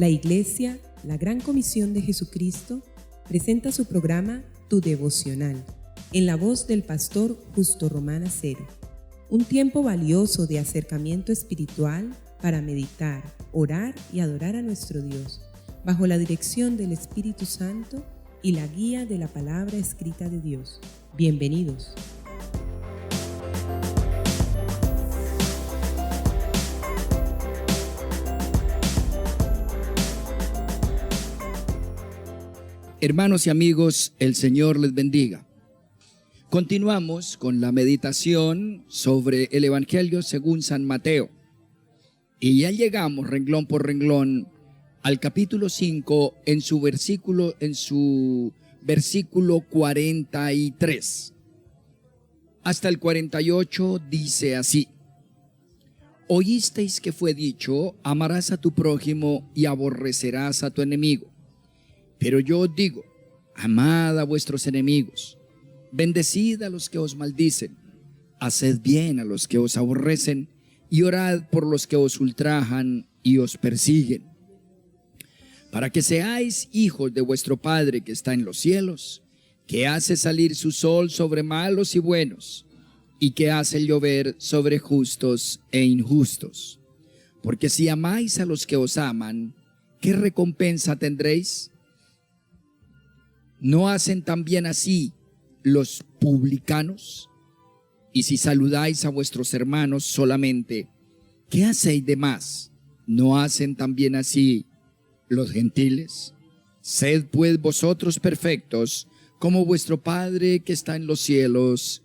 La Iglesia, la Gran Comisión de Jesucristo, presenta su programa Tu Devocional, en la voz del pastor Justo Román Acero. Un tiempo valioso de acercamiento espiritual para meditar, orar y adorar a nuestro Dios, bajo la dirección del Espíritu Santo y la guía de la palabra escrita de Dios. Bienvenidos. Hermanos y amigos, el Señor les bendiga. Continuamos con la meditación sobre el Evangelio según San Mateo. Y ya llegamos renglón por renglón al capítulo 5 en su versículo 43. Hasta el 48 dice así: Oísteis que fue dicho, amarás a tu prójimo y aborrecerás a tu enemigo. Pero yo os digo, amad a vuestros enemigos, bendecid a los que os maldicen, haced bien a los que os aborrecen, y orad por los que os ultrajan y os persiguen, para que seáis hijos de vuestro Padre que está en los cielos, que hace salir su sol sobre malos y buenos, y que hace llover sobre justos e injustos. Porque si amáis a los que os aman, ¿qué recompensa tendréis? ¿No hacen también así los publicanos? Y si saludáis a vuestros hermanos solamente, ¿qué hacéis de más? ¿No hacen también así los gentiles? Sed pues vosotros perfectos, como vuestro Padre que está en los cielos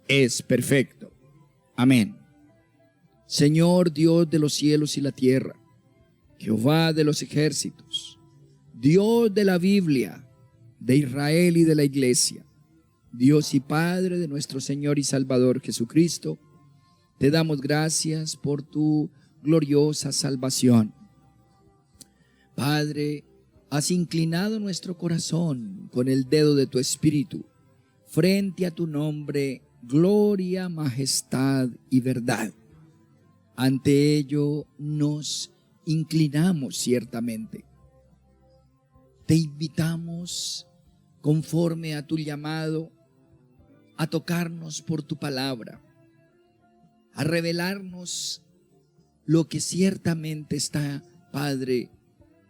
es perfecto. Amén. Señor Dios de los cielos y la tierra, Jehová de los ejércitos, Dios de la Biblia, de Israel y de la Iglesia, Dios y Padre de nuestro Señor y Salvador Jesucristo, te damos gracias por tu gloriosa salvación. Padre, has inclinado nuestro corazón con el dedo de tu Espíritu frente a tu nombre, gloria, majestad y verdad. Ante ello nos inclinamos ciertamente. Te invitamos, conforme a tu llamado, a tocarnos por tu palabra, a revelarnos lo que ciertamente está, Padre,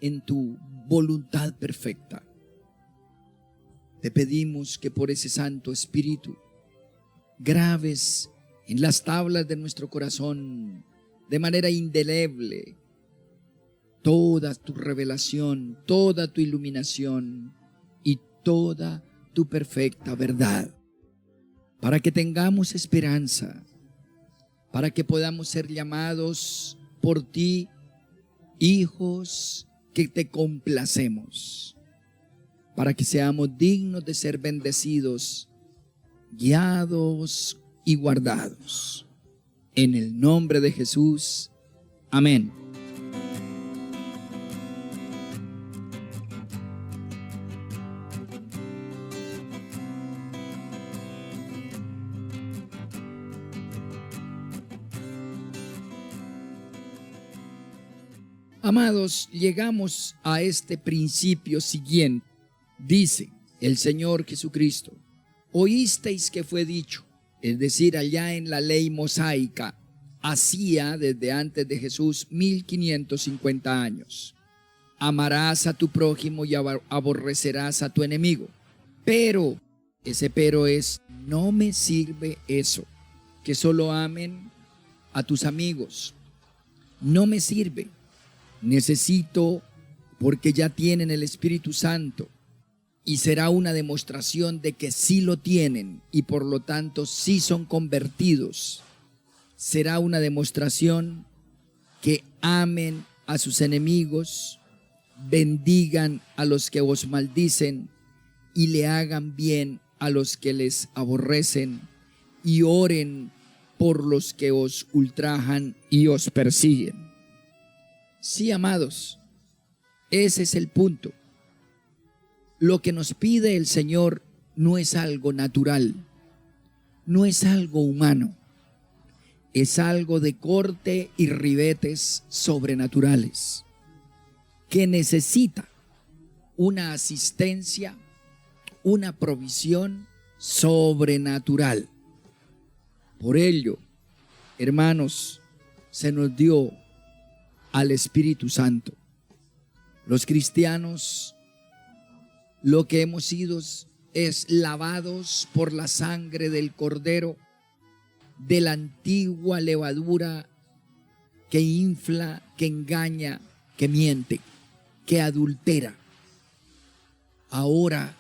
en tu voluntad perfecta. Te pedimos que por ese Santo Espíritu grabes en las tablas de nuestro corazón de manera indeleble toda tu revelación, toda tu iluminación y toda tu perfecta verdad, para que tengamos esperanza, para que podamos ser llamados por ti hijos que te complacemos, para que seamos dignos de ser bendecidos, guiados y guardados. En el nombre de Jesús, amén. Amados, llegamos a este principio siguiente. Dice el Señor Jesucristo: oísteis que fue dicho, es decir, allá en la ley mosaica, hacía desde antes de Jesús 1550 años. Amarás a tu prójimo y aborrecerás a tu enemigo. Pero, ese pero es, no me sirve eso, que solo amen a tus amigos. No me sirve. Necesito, porque ya tienen el Espíritu Santo, y será una demostración de que sí lo tienen y por lo tanto sí son convertidos. Será una demostración que amen a sus enemigos, bendigan a los que os maldicen y le hagan bien a los que les aborrecen, y oren por los que os ultrajan y os persiguen. Sí, amados, ese es el punto. Lo que nos pide el Señor no es algo natural, no es algo humano, es algo de corte y ribetes sobrenaturales. que necesita una asistencia, una provisión sobrenatural. Por ello, hermanos, se nos dio al Espíritu Santo. Los cristianos, lo que hemos sido es lavados por la sangre del Cordero, de la antigua levadura que infla, que engaña, que miente, que adultera. Ahora,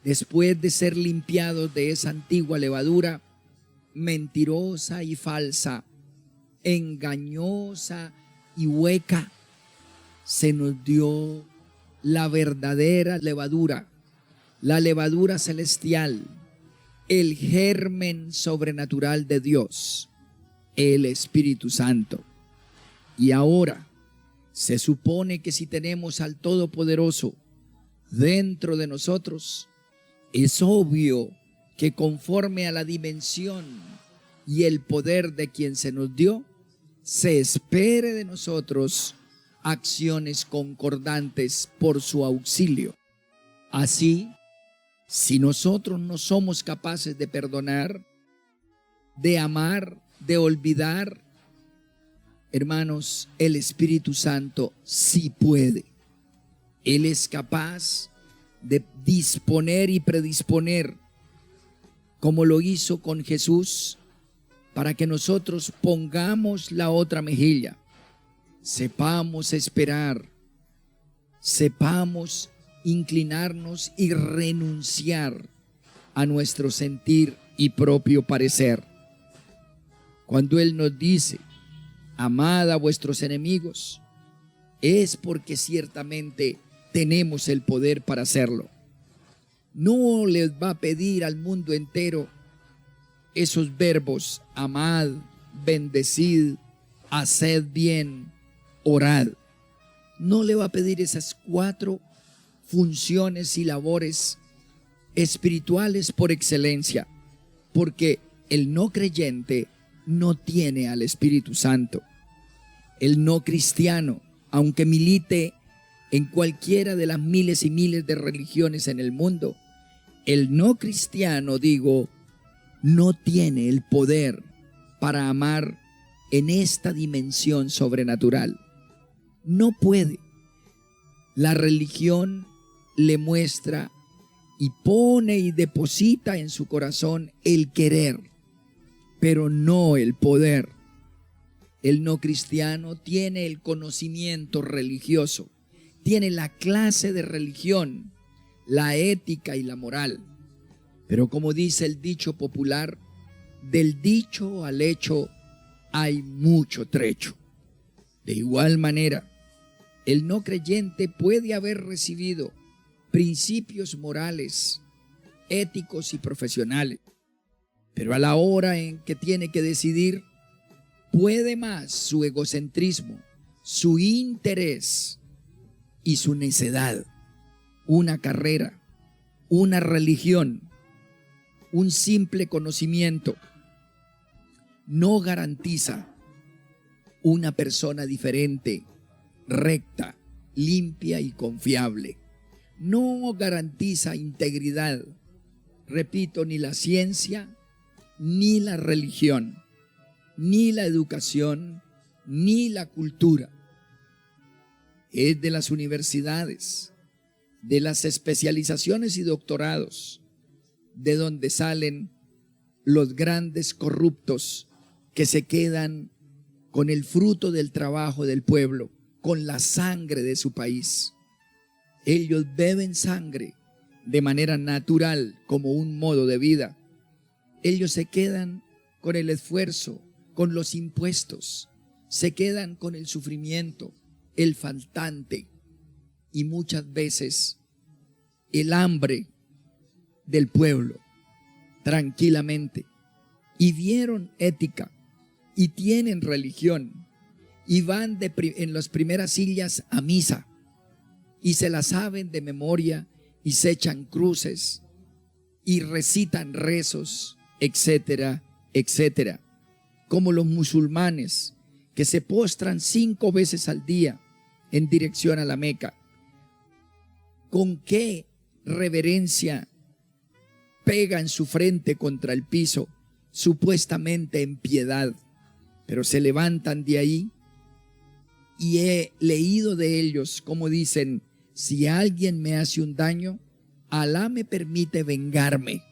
después de ser limpiados de esa antigua levadura, mentirosa y falsa, engañosa y hueca, se nos dio la verdadera levadura, la levadura celestial, el germen sobrenatural de Dios, el Espíritu Santo. Y ahora se supone que si tenemos al Todopoderoso dentro de nosotros, es obvio que conforme a la dimensión y el poder de quien se nos dio, se espere de nosotros acciones concordantes por su auxilio. Así, si nosotros no somos capaces de perdonar, de amar, de olvidar, hermanos, el Espíritu Santo sí puede. Él es capaz de disponer y predisponer, como lo hizo con Jesús, para que nosotros pongamos la otra mejilla, sepamos esperar, sepamos inclinarnos y renunciar a nuestro sentir y propio parecer. Cuando Él nos dice, amad a vuestros enemigos, es porque ciertamente tenemos el poder para hacerlo. No les va a pedir al mundo entero esos verbos: amad, bendecid, haced bien, orad. No le va a pedir esas 4 funciones y labores espirituales por excelencia, porque el no creyente no tiene al Espíritu Santo. El no cristiano, aunque milite en cualquiera de las miles y miles de religiones en el mundo, el no cristiano, no tiene el poder para amar en esta dimensión sobrenatural. No puede. La religión le muestra y pone y deposita en su corazón el querer, pero no el poder. El no cristiano tiene el conocimiento religioso, tiene la clase de religión, la ética y la moral. Pero como dice el dicho popular, del dicho al hecho hay mucho trecho. De igual manera, el no creyente puede haber recibido principios morales, éticos y profesionales, pero a la hora en que tiene que decidir, puede más su egocentrismo, su interés y su necedad. Una carrera, una religión, un simple conocimiento no garantiza una persona diferente, recta, limpia y confiable. No garantiza integridad, repito, ni la ciencia, ni la religión, ni la educación, ni la cultura. Es de las universidades, de las especializaciones y doctorados, de donde salen los grandes corruptos que se quedan con el fruto del trabajo del pueblo, con la sangre de su país. Ellos beben sangre de manera natural como un modo de vida. Ellos se quedan con el esfuerzo, con los impuestos, se quedan con el sufrimiento, el faltante y muchas veces el hambre del pueblo tranquilamente. Y vieron ética y tienen religión y van en las primeras sillas a misa y se la saben de memoria y se echan cruces y recitan rezos, etcétera, etcétera. Como los musulmanes que se postran 5 veces al día en dirección a la Meca. ¿Con qué reverencia pegan su frente contra el piso, supuestamente en piedad? Pero se levantan de ahí, y he leído de ellos como dicen: si alguien me hace un daño, Alá me permite vengarme,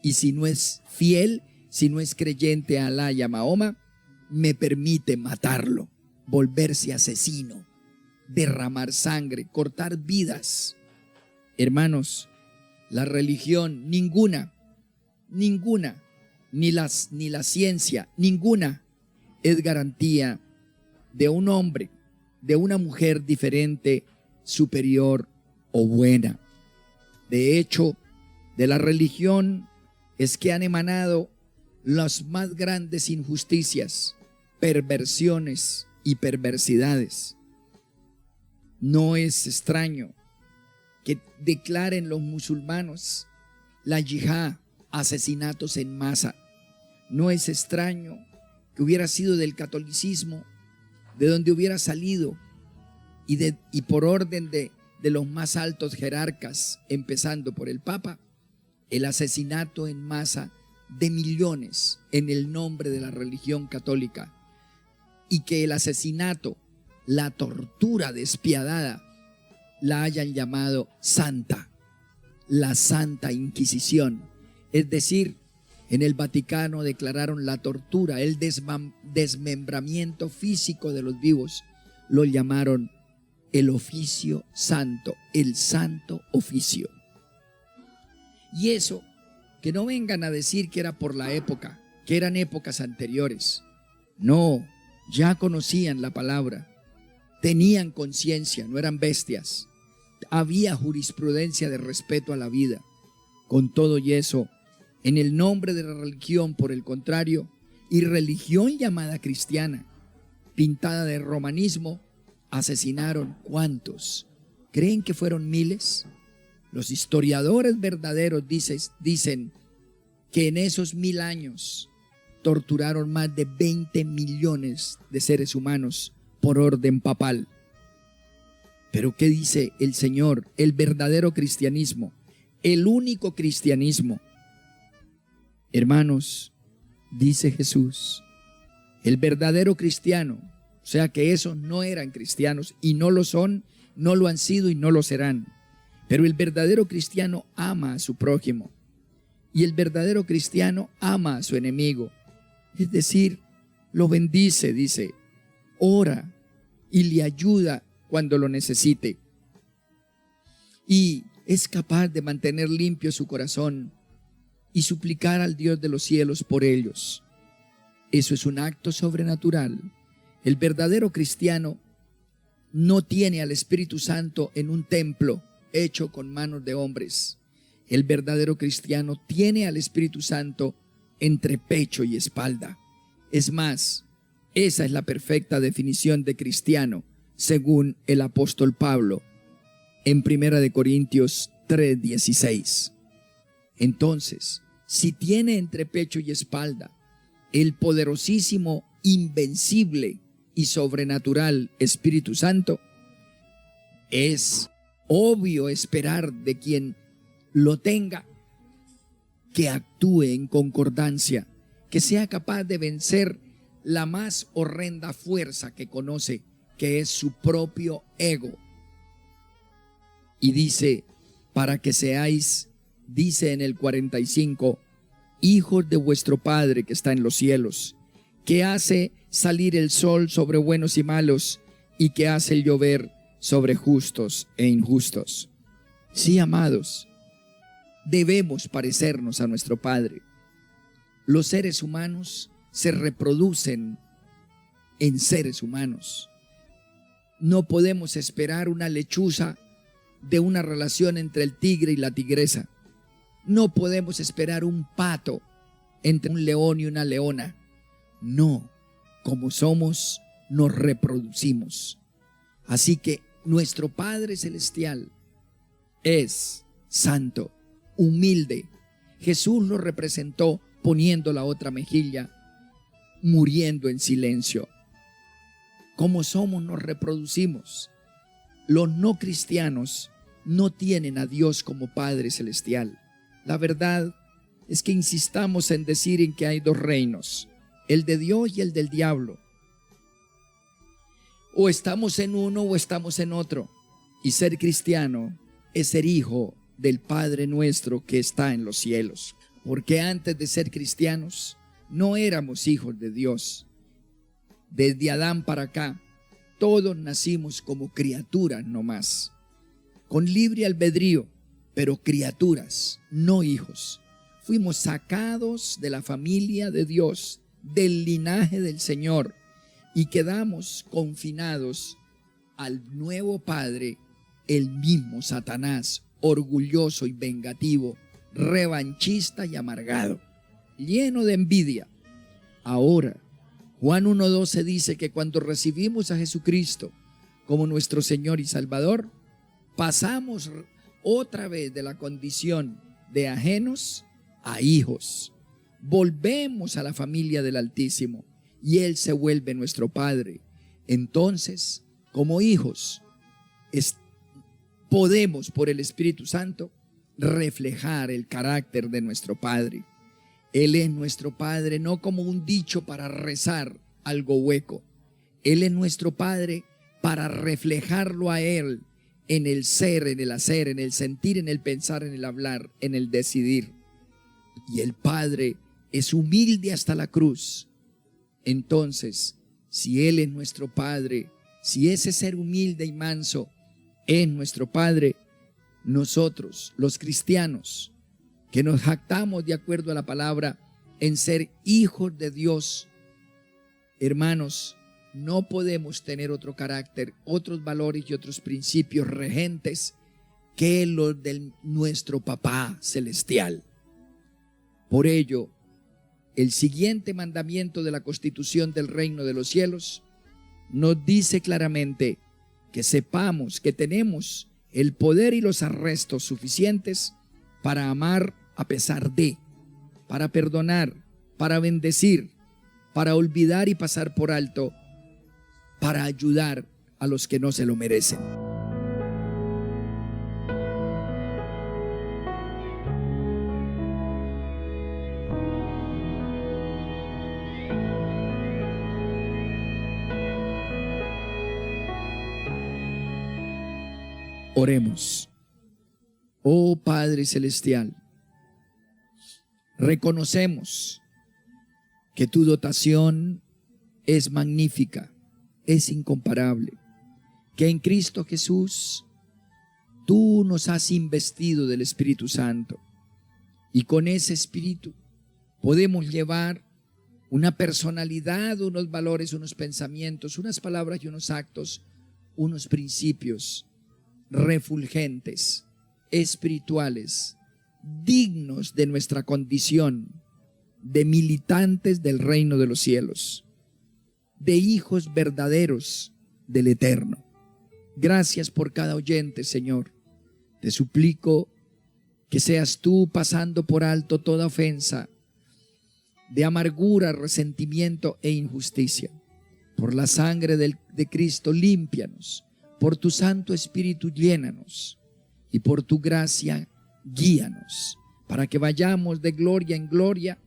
y si no es fiel, si no es creyente a Alá y a Mahoma, me permite matarlo, volverse asesino, derramar sangre, cortar vidas. Hermanos, la religión, ninguna, ni la ciencia, ninguna es garantía de un hombre, de una mujer diferente, superior o buena. De hecho, de la religión es que han emanado las más grandes injusticias, perversiones y perversidades. No es extraño que declaren los musulmanes la yihad, asesinatos en masa. No es extraño que hubiera sido del catolicismo, de donde hubiera salido, y por orden de los más altos jerarcas, empezando por el Papa, el asesinato en masa de millones en el nombre de la religión católica, y que el asesinato, la tortura despiadada, la hayan llamado santa, la Santa Inquisición. Es decir, en el Vaticano declararon la tortura, el desmembramiento físico de los vivos, lo llamaron el oficio santo, el santo oficio. Y eso, que no vengan a decir que era por la época, que eran épocas anteriores. No, ya conocían la palabra, tenían conciencia, no eran bestias. Había jurisprudencia de respeto a la vida. Con todo y eso, en el nombre de la religión, por el contrario, y religión llamada cristiana, pintada de romanismo, asesinaron ¿cuántos? ¿Creen que fueron miles? Los historiadores verdaderos dicen que en esos 1000 años torturaron más de 20 millones de seres humanos por orden papal. Pero ¿qué dice el Señor? El verdadero cristianismo, el único cristianismo. Hermanos, dice Jesús, el verdadero cristiano, o sea que esos no eran cristianos y no lo son, no lo han sido y no lo serán. Pero el verdadero cristiano ama a su prójimo, y el verdadero cristiano ama a su enemigo. Es decir, lo bendice, dice, ora y le ayuda cuando lo necesite. Y es capaz de mantener limpio su corazón y suplicar al Dios de los cielos por ellos. Eso es un acto sobrenatural. El verdadero cristiano no tiene al Espíritu Santo en un templo hecho con manos de hombres. El verdadero cristiano tiene al Espíritu Santo entre pecho y espalda. Es más, esa es la perfecta definición de cristiano, según el apóstol Pablo, en 1 Corintios 3:16. Entonces, si tiene entre pecho y espalda el poderosísimo, invencible y sobrenatural Espíritu Santo, es obvio esperar de quien lo tenga que actúe en concordancia, que sea capaz de vencer la más horrenda fuerza que conoce, que es su propio ego. Y dice, para que seáis, dice en el 45, hijos de vuestro Padre que está en los cielos, que hace salir el sol sobre buenos y malos, y que hace llover sobre justos e injustos. Sí, amados, debemos parecernos a nuestro Padre. Los seres humanos se reproducen en seres humanos. No podemos esperar una lechuza de una relación entre el tigre y la tigresa. No podemos esperar un pato entre un león y una leona. No, como somos, nos reproducimos. Así que nuestro Padre Celestial es santo, humilde. Jesús lo representó poniendo la otra mejilla, muriendo en silencio. Como somos, nos reproducimos. los no cristianos no tienen a Dios como Padre Celestial. La verdad es que insistamos en decir en que hay dos reinos, el de Dios y el del diablo. O estamos en uno o estamos en otro. Y ser cristiano es ser hijo del Padre nuestro que está en los cielos. Porque antes de ser cristianos no éramos hijos de Dios. Desde Adán para acá, todos nacimos como criaturas nomás, con libre albedrío, pero criaturas, no hijos. Fuimos sacados de la familia de Dios, del linaje del Señor, y quedamos confinados al nuevo padre, el mismo Satanás, orgulloso y vengativo, revanchista y amargado, lleno de envidia. Ahora, Juan 1:12 dice que cuando recibimos a Jesucristo como nuestro Señor y Salvador, pasamos otra vez de la condición de ajenos a hijos. Volvemos a la familia del Altísimo y Él se vuelve nuestro Padre. Entonces, como hijos, podemos por el Espíritu Santo reflejar el carácter de nuestro Padre. Él es nuestro Padre no como un dicho para rezar algo hueco. Él es nuestro Padre para reflejarlo a Él en el ser, en el hacer, en el sentir, en el pensar, en el hablar, en el decidir. Y el Padre es humilde hasta la cruz. Entonces, si Él es nuestro Padre, si ese ser humilde y manso es nuestro Padre, nosotros, los cristianos, que nos jactamos de acuerdo a la palabra en ser hijos de Dios, hermanos, no podemos tener otro carácter, otros valores y otros principios regentes que los de nuestro Papá Celestial. Por ello, el siguiente mandamiento de la Constitución del Reino de los Cielos nos dice claramente que sepamos que tenemos el poder y los arrestos suficientes para amar a pesar de, para perdonar, para bendecir, para olvidar y pasar por alto, para ayudar a los que no se lo merecen. Oremos. Oh Padre Celestial, reconocemos que tu dotación es magnífica, es incomparable, que en Cristo Jesús tú nos has investido del Espíritu Santo y con ese Espíritu podemos llevar una personalidad, unos valores, unos pensamientos, unas palabras y unos actos, unos principios refulgentes, espirituales, dignos de nuestra condición de militantes del reino de los cielos, de hijos verdaderos del Eterno. Gracias por cada oyente, Señor. Te suplico que seas tú pasando por alto toda ofensa de amargura, resentimiento e injusticia. Por la sangre de Cristo, límpianos. Por tu Santo Espíritu, llénanos. Y por tu gracia, guíanos, para que vayamos de gloria en gloria,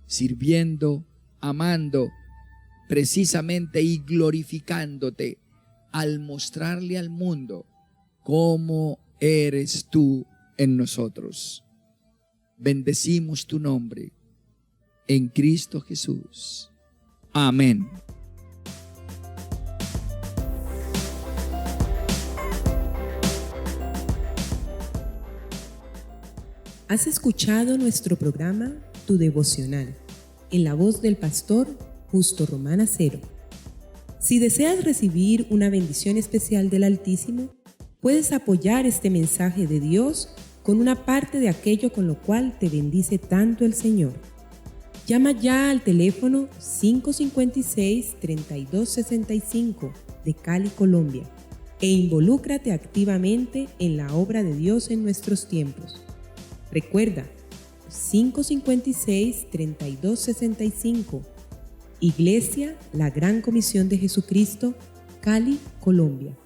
sirviendo, amando, precisamente y glorificándote, al mostrarle al mundo cómo eres tú en nosotros. Bendecimos tu nombre en Cristo Jesús. Amén. Has escuchado nuestro programa Tu Devocional, en la voz del pastor Justo Román Acero. Si deseas recibir una bendición especial del Altísimo, puedes apoyar este mensaje de Dios con una parte de aquello con lo cual te bendice tanto el Señor. Llama ya al teléfono 556-3265 de Cali, Colombia, e involúcrate activamente en la obra de Dios en nuestros tiempos. Recuerda, 556-3265, Iglesia La Gran Comisión de Jesucristo, Cali, Colombia.